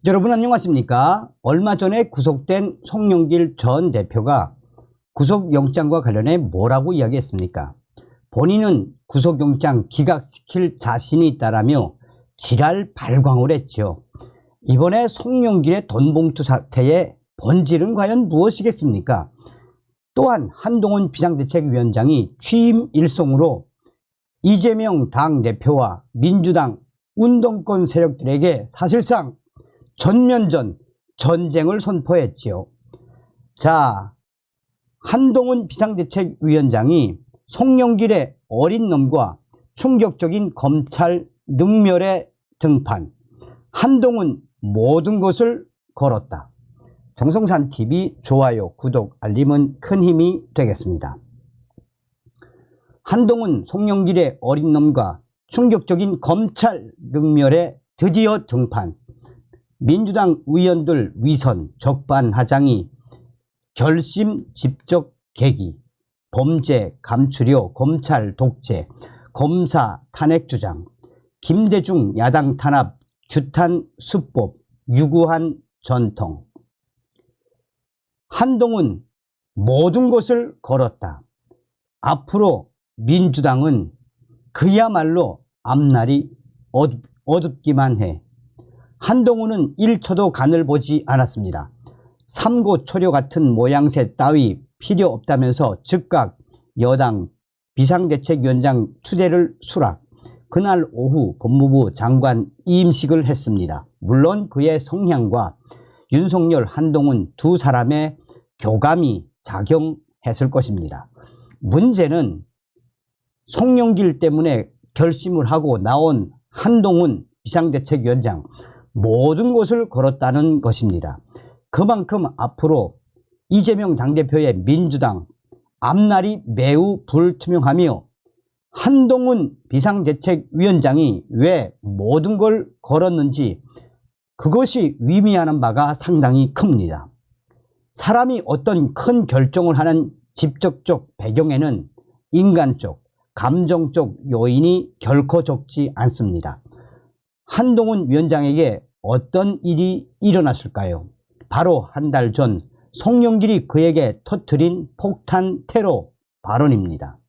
여러분 안녕하십니까? 얼마 전에 구속된 송영길 전 대표가 구속영장과 관련해 뭐라고 이야기했습니까? 본인은 구속영장 기각시킬 자신이 있다라며 지랄 발광을 했죠. 이번에 송영길의 돈봉투 사태의 본질은 과연 무엇이겠습니까? 또한 한동훈 비상대책위원장이 취임 일성으로 이재명 당대표와 민주당 운동권 세력들에게 사실상 전면전 전쟁을 선포했지요. 자, 한동훈 비상대책위원장이 송영길의 어린 놈과 충격적인 검찰 능멸의 등판, 한동훈 모든 것을 걸었다. 정성산TV 좋아요, 구독, 알림은 큰 힘이 되겠습니다. 한동훈, 송영길의 어린 놈과 충격적인 검찰 능멸의 드디어 등판, 민주당 의원들 위선 적반하장이 결심 집적 계기, 범죄 감추려 검찰 독재, 검사 탄핵 주장, 김대중 야당 탄압 규탄 수법 유구한 전통. 한동훈 모든 것을 걸었다. 앞으로 민주당은 그야말로 앞날이 어둡기만 해. 한동훈은 1초도 간을 보지 않았습니다. 삼고초려 같은 모양새 따위 필요 없다면서 즉각 여당 비상대책위원장 추대를 수락. 그날 오후 법무부 장관 임식을 했습니다. 물론 그의 성향과 윤석열, 한동훈 두 사람의 교감이 작용했을 것입니다. 문제는 송영길 때문에 결심을 하고 나온 한동훈 비상대책위원장 모든 것을 걸었다는 것입니다. 그만큼 앞으로 이재명 당대표의 민주당 앞날이 매우 불투명하며 한동훈 비상대책위원장이 왜 모든 걸 걸었는지 그것이 의미하는 바가 상당히 큽니다. 사람이 어떤 큰 결정을 하는 직접적 배경에는 인간적, 감정적 요인이 결코 적지 않습니다. 한동훈 위원장에게 어떤 일이 일어났을까요? 바로 한 달 전 송영길이 그에게 터뜨린 폭탄 테러 발언입니다.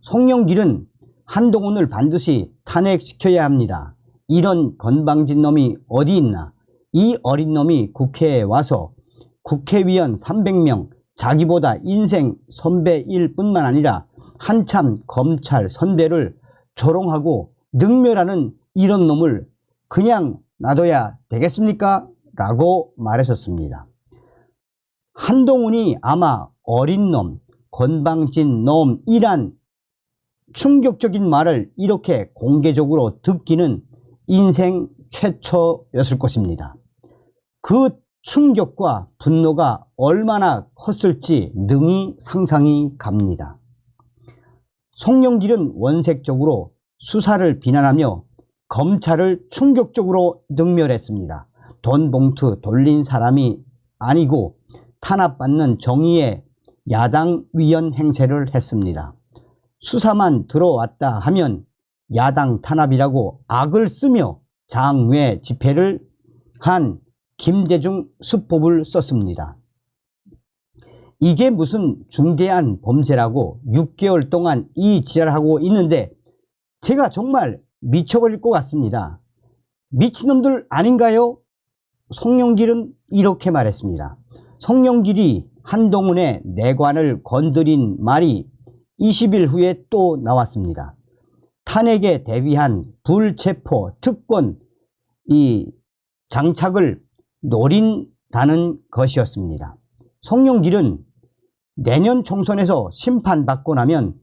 송영길은 한동훈을 반드시 탄핵시켜야 합니다. 이런 건방진 놈이 어디 있나? 이 어린 놈이 국회에 와서 국회의원 300명 자기보다 인생 선배일 뿐만 아니라 한참 검찰 선배를 조롱하고 능멸하는 이런 놈을 그냥 놔둬야 되겠습니까? 라고 말했었습니다. 한동훈이 아마 어린 놈, 건방진 놈이란 충격적인 말을 이렇게 공개적으로 듣기는 인생 최초였을 것입니다. 그 충격과 분노가 얼마나 컸을지 능히 상상이 갑니다. 송영길은 원색적으로 수사를 비난하며 검찰을 충격적으로 능멸했습니다. 돈 봉투 돌린 사람이 아니고 탄압받는 정의의 야당 위원 행세를 했습니다. 수사만 들어왔다 하면 야당 탄압이라고 악을 쓰며 장외 집회를 한 김대중 수법을 썼습니다. 이게 무슨 중대한 범죄라고 6개월 동안 이 지랄하고 있는데 제가 정말 미쳐버릴 것 같습니다. 미친놈들 아닌가요? 송영길은 이렇게 말했습니다. 송영길이 한동훈의 내관을 건드린 말이 20일 후에 또 나왔습니다. 탄핵에 대비한 불체포 특권 이 장착을 노린다는 것이었습니다. 송영길은 내년 총선에서 심판받고 나면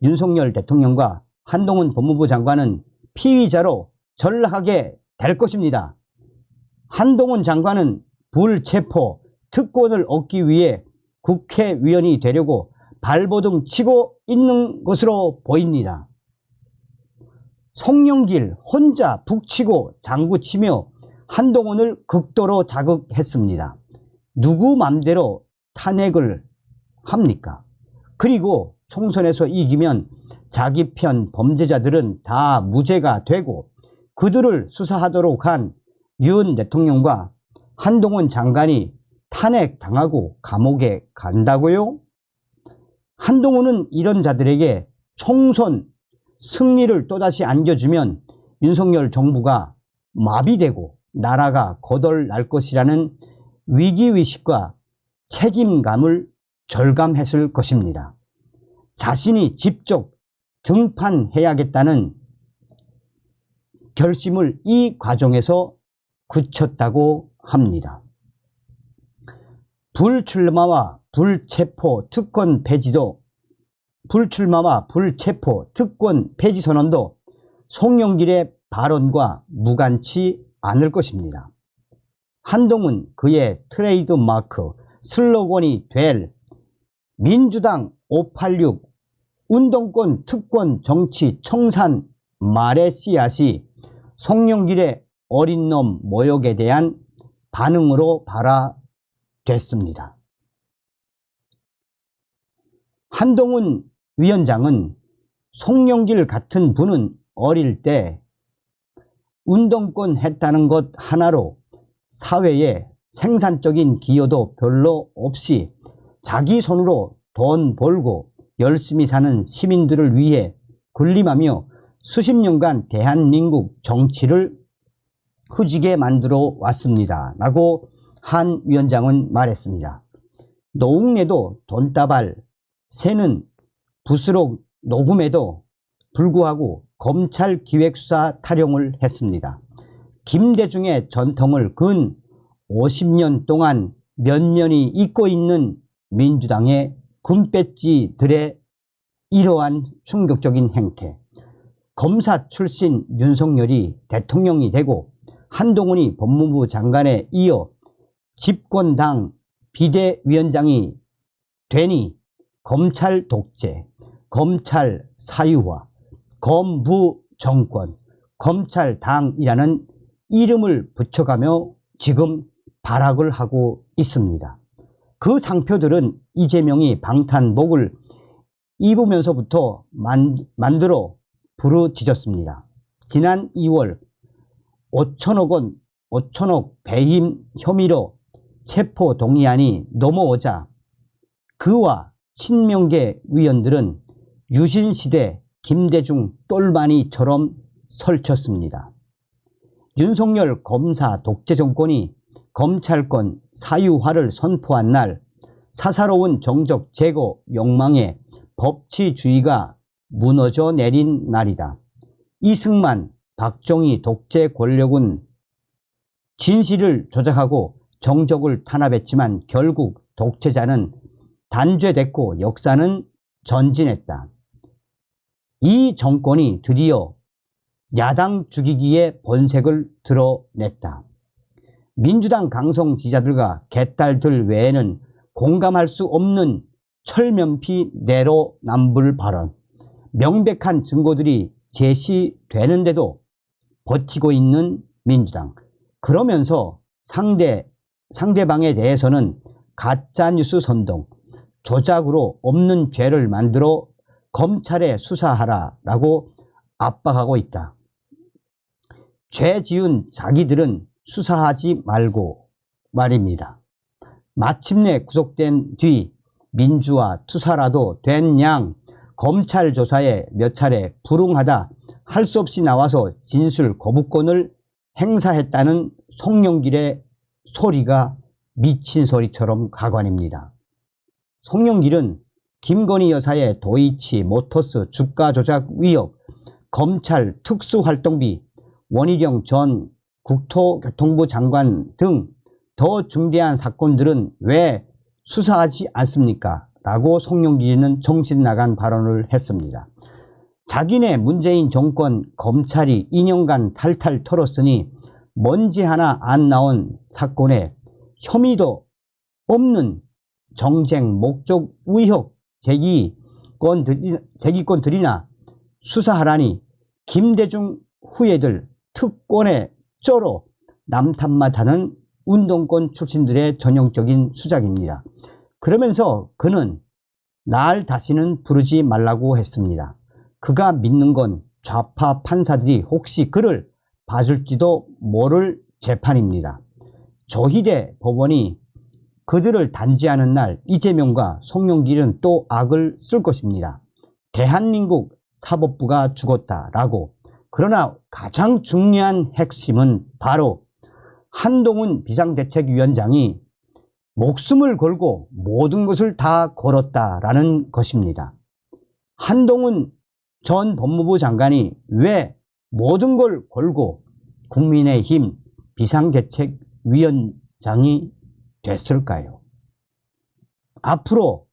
윤석열 대통령과 한동훈 법무부 장관은 피의자로 전락하게 될 것입니다. 한동훈 장관은 불체포 특권을 얻기 위해 국회의원이 되려고 발버둥 치고 있는 것으로 보입니다. 송영길 혼자 북치고 장구치며 한동훈을 극도로 자극했습니다. 누구 맘대로 탄핵을 합니까? 그리고 총선에서 이기면 자기 편 범죄자들은 다 무죄가 되고 그들을 수사하도록 한 윤 대통령과 한동훈 장관이 탄핵당하고 감옥에 간다고요? 한동훈은 이런 자들에게 총선 승리를 또다시 안겨주면 윤석열 정부가 마비되고 나라가 거덜날 것이라는 위기의식과 책임감을 절감했을 것입니다. 자신이 직접 등판해야겠다는 결심을 이 과정에서 굳혔다고 합니다. 불출마와 불체포 특권 폐지도 불출마와 불체포 특권 폐지 선언도 송영길의 발언과 무관치 않을 것입니다. 한동훈 그의 트레이드 마크 슬로건이 될 민주당 586 운동권 특권 정치 청산 말의 씨앗이 송영길의 어린 놈 모욕에 대한 반응으로 발화됐습니다. 한동훈 위원장은 송영길 같은 분은 어릴 때 운동권 했다는 것 하나로 사회에 생산적인 기여도 별로 없이 자기 손으로 돈 벌고 열심히 사는 시민들을 위해 군림하며 수십 년간 대한민국 정치를 후지게 만들어 왔습니다 라고 한 위원장은 말했습니다. 노웅래도 돈다발 새는 부스록 녹음에도 불구하고 검찰 기획수사 타령을 했습니다. 김대중의 전통을 근 50년 동안 면면이 잇고 있는 민주당의 군배지들의 이러한 충격적인 행태, 검사 출신 윤석열이 대통령이 되고 한동훈이 법무부 장관에 이어 집권당 비대위원장이 되니 검찰 독재, 검찰 사유화, 검부 정권, 검찰당이라는 이름을 붙여가며 지금 발악을 하고 있습니다. 그 상표들은 이재명이 방탄복을 입으면서부터 만들어 부르짖었습니다. 지난 2월 5천억 배임 혐의로 체포 동의안이 넘어오자 그와 친명계 위원들은 유신시대 김대중 똘마니처럼 설쳤습니다. 윤석열 검사 독재 정권이 검찰권 사유화를 선포한 날 사사로운 정적 제거 욕망에 법치주의가 무너져 내린 날이다. 이승만, 박정희 독재 권력은 진실을 조작하고 정적을 탄압했지만 결국 독재자는 단죄됐고 역사는 전진했다. 이 정권이 드디어 야당 죽이기의 본색을 드러냈다. 민주당 강성 지지자들과 개딸들 외에는 공감할 수 없는 철면피 내로남불 발언, 명백한 증거들이 제시되는데도 버티고 있는 민주당. 그러면서 상대방에 대해서는 가짜뉴스 선동, 조작으로 없는 죄를 만들어 검찰에 수사하라라고 압박하고 있다. 죄 지은 자기들은 수사하지 말고 말입니다. 마침내 구속된 뒤 민주화 투사라도 된 양 검찰 조사에 몇 차례 불응하다 할 수 없이 나와서 진술 거부권을 행사했다는 송영길의 소리가 미친 소리처럼 가관입니다. 송영길은 김건희 여사의 도이치 모터스 주가 조작 의혹, 검찰 특수활동비, 원희룡 전 국토교통부 장관 등 더 중대한 사건들은 왜 수사하지 않습니까? 라고 송영길은 정신나간 발언을 했습니다. 자기네 문재인 정권 검찰이 2년간 탈탈 털었으니 먼지 하나 안 나온 사건에 혐의도 없는 정쟁 목적 의혹 제기권들이나 수사하라니 김대중 후예들 특권에 쩔어 남탓만 하는 운동권 출신들의 전형적인 수작입니다. 그러면서 그는 날 다시는 부르지 말라고 했습니다. 그가 믿는 건 좌파 판사들이 혹시 그를 봐줄지도 모를 재판입니다. 조희대 법원이 그들을 단죄하는 날 이재명과 송영길은 또 악을 쓸 것입니다. 대한민국 사법부가 죽었다라고. 그러나 가장 중요한 핵심은 바로 한동훈 비상대책위원장이 목숨을 걸고 모든 것을 다 걸었다라는 것입니다. 한동훈 전 법무부 장관이 왜 모든 걸 걸고 국민의힘 비상대책위원장이 됐을까요? 앞으로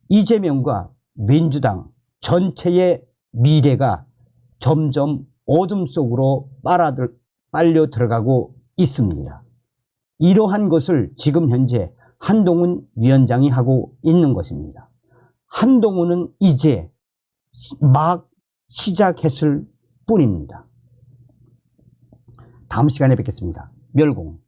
이재명과 민주당 전체의 미래가 점점 어둠 속으로 빨려 들어가고 있습니다. 이러한 것을 지금 현재 한동훈 위원장이 하고 있는 것입니다. 한동훈은 이제 막 시작했을 뿐입니다. 다음 시간에 뵙겠습니다. 멸공.